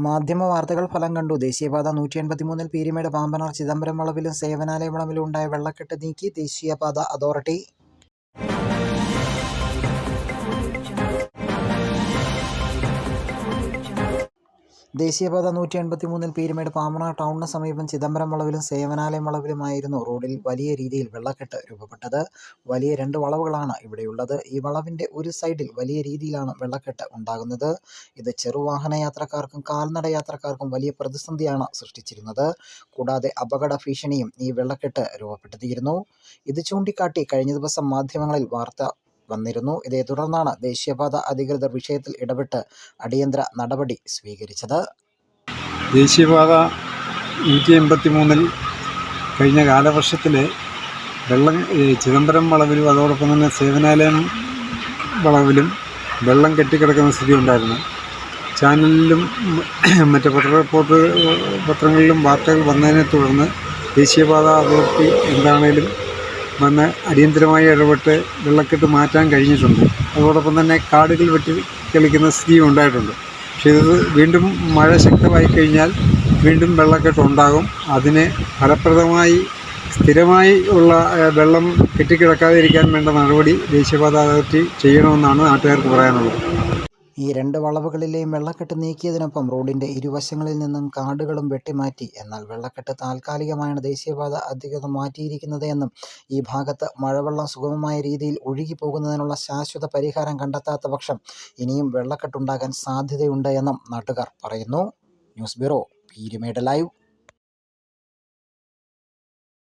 മാധ്യമവാർത്തകൾ ഫലം കണ്ടു. ദേശീയപാത 183-ൽ പീരുമേട് പാമ്പനാർ ചിദംബരം വളവിലും സേവനാലയം വളവിലും ഉണ്ടായ വെള്ളക്കെട്ട് നീക്കി ദേശീയപാത അതോറിറ്റി. ദേശീയപാത 183-ൽ പീരുമേട് പാമ്പനാർ ടൗണിന് സമീപം ചിദംബരം വളവിലും സേവനാലയം വളവിലുമായിരുന്നു റോഡിൽ വലിയ രീതിയിൽ വെള്ളക്കെട്ട് രൂപപ്പെട്ടത്. വലിയ 2 വളവുകളാണ് ഇവിടെയുള്ളത്. ഈ വളവിൻ്റെ ഒരു സൈഡിൽ വലിയ രീതിയിലാണ് വെള്ളക്കെട്ട് ഉണ്ടാകുന്നത്. ഇത് ചെറുവാഹന യാത്രക്കാർക്കും കാൽനട യാത്രക്കാർക്കും വലിയ പ്രതിസന്ധിയാണ് സൃഷ്ടിച്ചിരുന്നത്. കൂടാതെ അപകട ഭീഷണിയും ഈ വെള്ളക്കെട്ട് രൂപപ്പെടുത്തിയിരുന്നു. ഇത് ചൂണ്ടിക്കാട്ടി കഴിഞ്ഞ ദിവസം മാധ്യമങ്ങളിൽ വാർത്ത വന്നിരുന്നു. ഇതേ തുടർന്നാണ് ദേശീയപാത അധികൃതർ വിഷയത്തിൽ ഇടപെട്ട് അടിയന്തര നടപടി സ്വീകരിച്ചത്. ദേശീയപാത 183-ൽ കഴിഞ്ഞ കാലവർഷത്തിൽ വെള്ളം ചിദംബരം വളവിലും അതോടൊപ്പം തന്നെ സേവനാലയം വളവിലും വെള്ളം കെട്ടിക്കിടക്കുന്ന സ്ഥിതി ഉണ്ടായിരുന്നു. ചാനലിലും മറ്റ് പത്രങ്ങളിലും വാർത്തകൾ വന്നതിനെ തുടർന്ന് ദേശീയപാത അതോറിറ്റി എന്താണേലും വന്ന് അടിയന്തരമായി ഇടപെട്ട് വെള്ളക്കെട്ട് മാറ്റാൻ കഴിഞ്ഞിട്ടുണ്ട്. അതോടൊപ്പം തന്നെ കാടുകൾ വെട്ടിത്തെളിക്കുന്ന സ്ഥിതിയും ഉണ്ടായിട്ടുണ്ട്. പക്ഷേ ഇത് വീണ്ടും മഴ ശക്തമായി കഴിഞ്ഞാൽ വീണ്ടും വെള്ളക്കെട്ടുണ്ടാകും. അതിന് ഫലപ്രദമായി സ്ഥിരമായി ഉള്ള വെള്ളം കെട്ടിക്കിടക്കാതിരിക്കാൻ വേണ്ട നടപടി ദേശീയപാത അതോറിറ്റി ചെയ്യണമെന്നാണ് നാട്ടുകാർക്ക് പറയാനുള്ളത്. ഈ 2 വളവുകളിലെയും വെള്ളക്കെട്ട് നീക്കിയതിനൊപ്പം റോഡിൻ്റെ ഇരുവശങ്ങളിൽ നിന്നും കാടുകളും വെട്ടിമാറ്റി. എന്നാൽ വെള്ളക്കെട്ട് താൽക്കാലികമായാണ് ദേശീയപാത അധികൃതർ മാറ്റിയിരിക്കുന്നത് എന്നും ഈ ഭാഗത്ത് മഴവെള്ളം സുഗമമായ രീതിയിൽ ഒഴുകിപ്പോകുന്നതിനുള്ള ശാശ്വത പരിഹാരം കണ്ടെത്താത്ത പക്ഷം ഇനിയും വെള്ളക്കെട്ടുണ്ടാകാൻ സാധ്യതയുണ്ട് എന്നും നാട്ടുകാർ പറയുന്നു. News bureau, Peermade live.